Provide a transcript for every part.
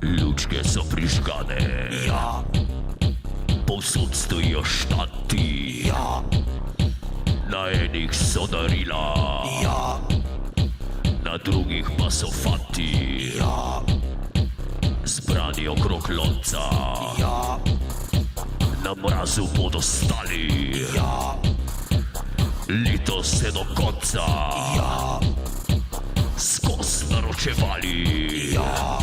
Lučke so prižgane, Ja, povsod stojijo štanti, ja, na enih so darila, ja, na drugih pa so fanti, ja, zbrani okrog lonca, ja, na mrazu bodo stali, ja, leto se do konca, ja, skozi naročevali, ja,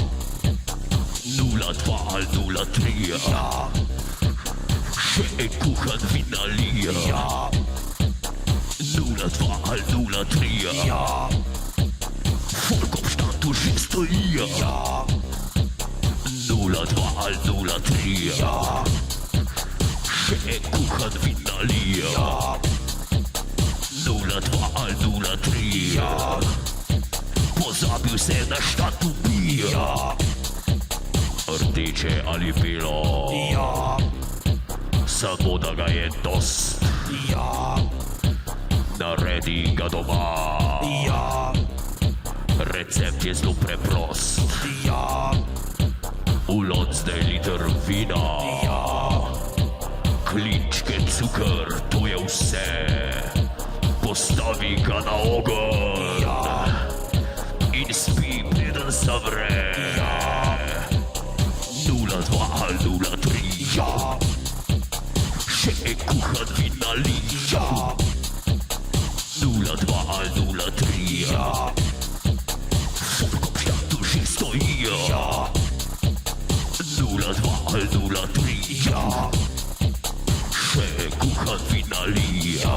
02 ali 03, ja, še en kuhan vinalija, ja, 02 ali 03, ja, folk ob štantu že stojijo, ja, 02 ali 03, ja, še en kuhan vinalija, ja, 02 ali 03, pozabil se na štatu pija, ja, rdeče ali belo, ja, samo da ga je dost, ja, naredi ga doma, ja, recept je zelo preprost, ja, v lonc daj liter vina, ja, klinčke cukr, to je vse, postavi ga na ogenj in spi preden zavre, 02 ali 03, ja, še en kuhan vinalija, 02 ali 03, folk ob štantu že stojijo, 02 ali 03, še en kuhan vinalija,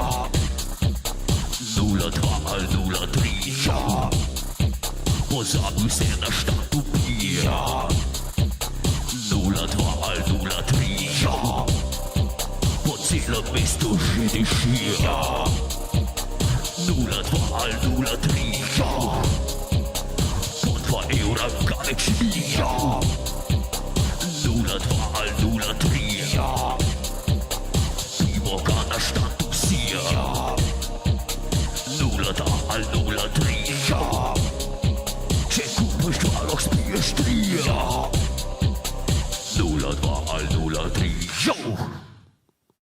02 ali 03, pozabil se na štatu pija, 02 ali 03, po celem mestu že dišijo, 02 ali 03, po 2 evra ga več nijo, 02 ali 03, pivo ga na štatu sija, 02 ali 03, če kupiš dva, lahko spiješ 3.